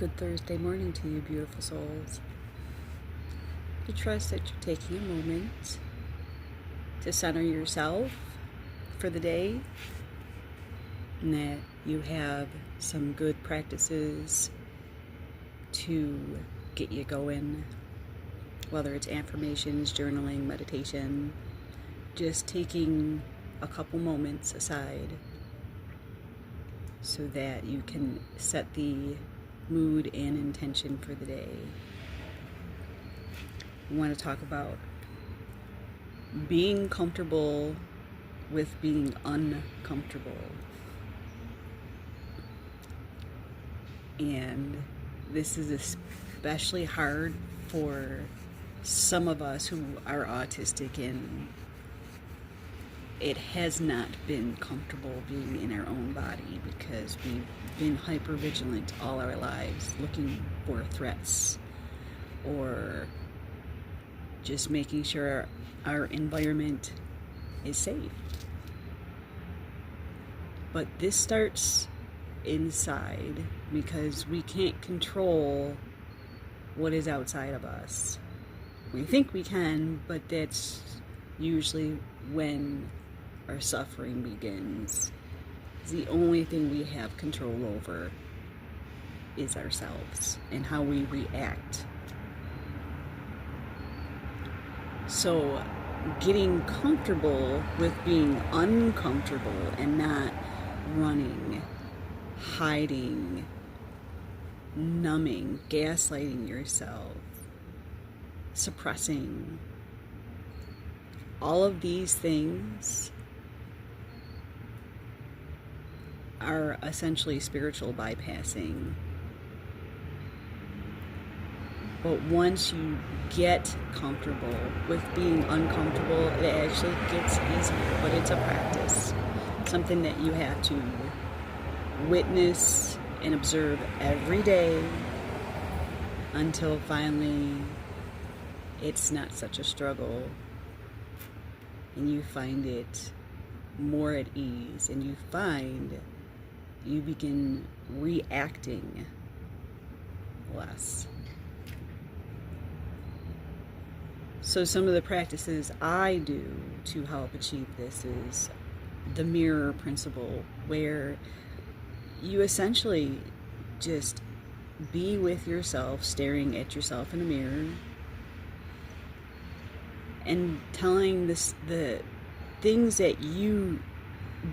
Good Thursday morning to you, beautiful souls. I trust that you're taking a moment to center yourself for the day and that you have some good practices to get you going, whether it's affirmations, journaling, meditation, just taking a couple moments aside so that you can set the mood and intention for the day. I want to talk about being comfortable with being uncomfortable. And this is especially hard for some of us who are autistic, and it has not been comfortable being in our own body because we've been hypervigilant all our lives, looking for threats or just making sure our environment is safe. But this starts inside because we can't control what is outside of us. We think we can, but that's usually when our suffering begins. The only thing we have control over is ourselves and how we react. So getting comfortable with being uncomfortable and not running, hiding, numbing, gaslighting yourself, suppressing, all of these things are essentially spiritual bypassing. But once you get comfortable with being uncomfortable, it actually gets easier, but it's a practice. Something that you have to witness and observe every day until finally it's not such a struggle and you find it more at ease, and you find you begin reacting less. So some of the practices I do to help achieve this is the mirror principle, where you essentially just be with yourself, staring at yourself in a mirror and telling the things that you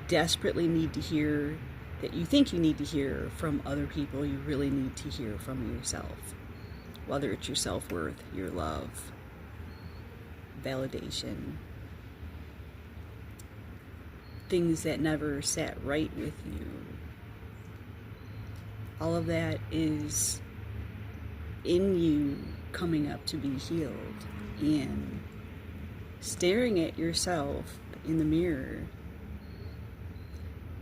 desperately need to hear, that you think you need to hear from other people, you really need to hear from yourself. Whether it's your self-worth, your love, validation, things that never sat right with you. All of that is in you coming up to be healed, and staring at yourself in the mirror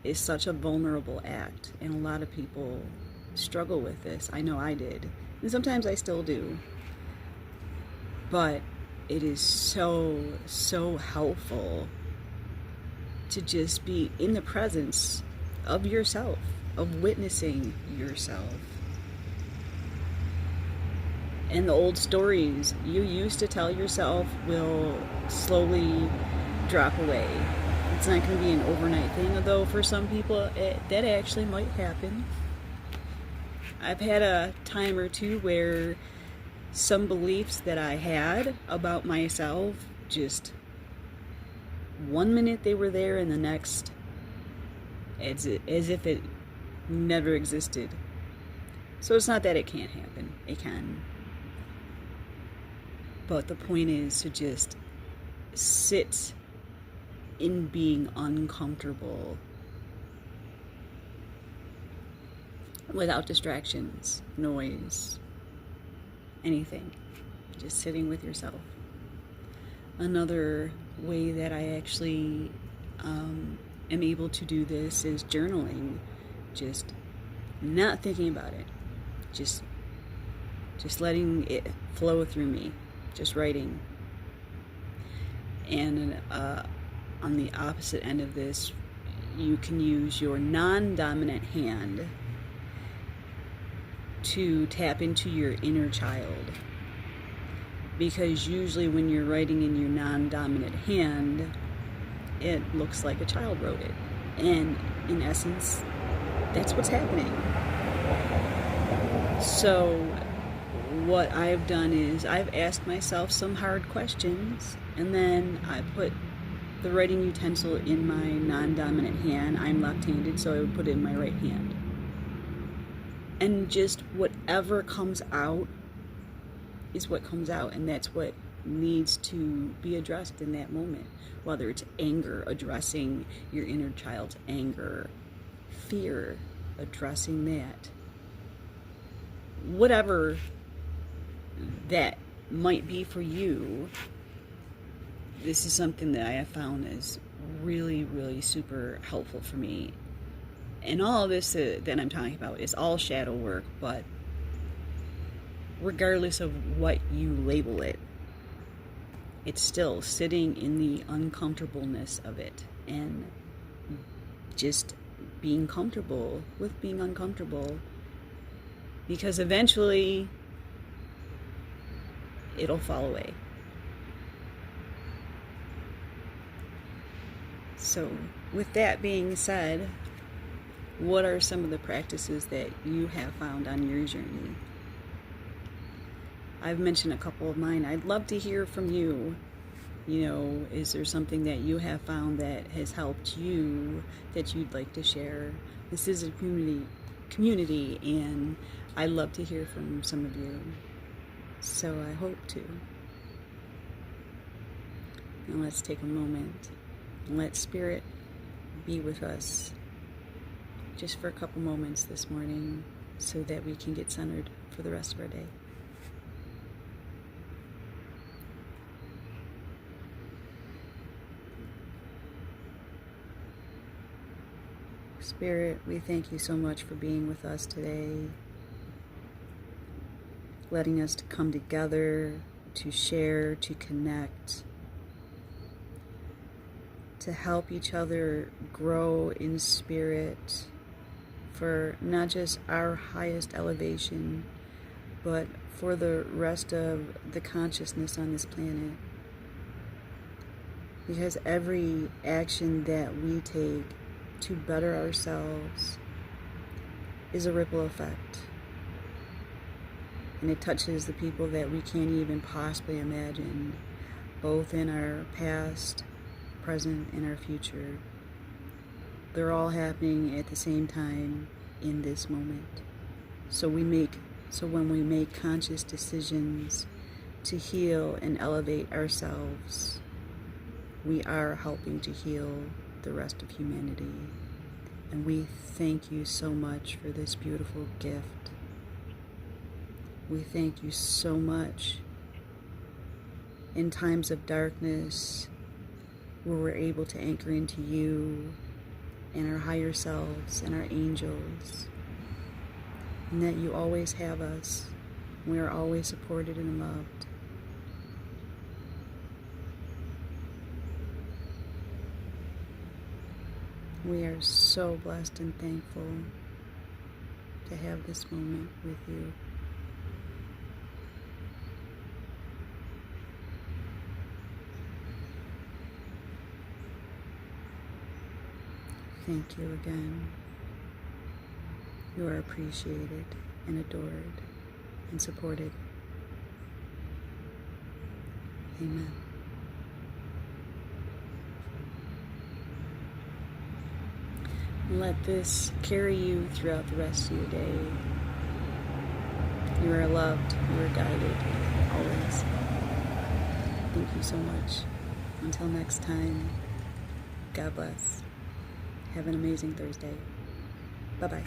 is such a vulnerable act, and a lot of people struggle with this. I know I did, and sometimes I still do, but it is so helpful to just be in the presence of yourself, of witnessing yourself. And the old stories you used to tell yourself will slowly drop away. It's not going to be an overnight thing, although for some people that actually might happen. I've had a time or two where some beliefs that I had about myself, just one minute they were there and the next as if it never existed. So it's not that it can't happen, it can. But the point is to just sit in being uncomfortable without distractions, noise, anything. Just sitting with yourself. Another way that I actually am able to do this is journaling. Just not thinking about it. Just letting it flow through me. Just writing. And on the opposite end of this, you can use your non-dominant hand to tap into your inner child. Because usually when you're writing in your non-dominant hand, it looks like a child wrote it. And in essence, that's what's happening. So what I've done is I've asked myself some hard questions, and then I put the writing utensil in my non-dominant hand. I'm left-handed, so I would put it in my right hand. And just whatever comes out is what comes out, and that's what needs to be addressed in that moment. Whether it's anger, addressing your inner child's anger, fear, addressing that. Whatever that might be for you, this is something that I have found is really, really super helpful for me. And all of this that I'm talking about is all shadow work, but regardless of what you label it, it's still sitting in the uncomfortableness of it and just being comfortable with being uncomfortable, because eventually it'll fall away. So with that being said, what are some of the practices that you have found on your journey? I've mentioned a couple of mine. I'd love to hear from you. You know, is there something that you have found that has helped you that you'd like to share? This is a community, and I'd love to hear from some of you. So I hope to. Now let's take a moment and let Spirit be with us just for a couple moments this morning so that we can get centered for the rest of our day. Spirit, we thank you so much for being with us today, letting us to come together, to share, to connect, to help each other grow in spirit for not just our highest elevation, but for the rest of the consciousness on this planet. Because every action that we take to better ourselves is a ripple effect. And it touches the people that we can't even possibly imagine, both in our past, present, and our future. They're all happening at the same time in this moment. So when we make conscious decisions to heal and elevate ourselves, we are helping to heal the rest of humanity. And we thank you so much for this beautiful gift. We thank you so much in times of darkness where we're able to anchor into you and our higher selves and our angels, and that you always have us. We are always supported and loved. We are so blessed and thankful to have this moment with you. Thank you again. You are appreciated and adored and supported. Amen. Let this carry you throughout the rest of your day. You are loved. You are guided. Always. Thank you so much. Until next time, God bless. Have an amazing Thursday. Bye-bye.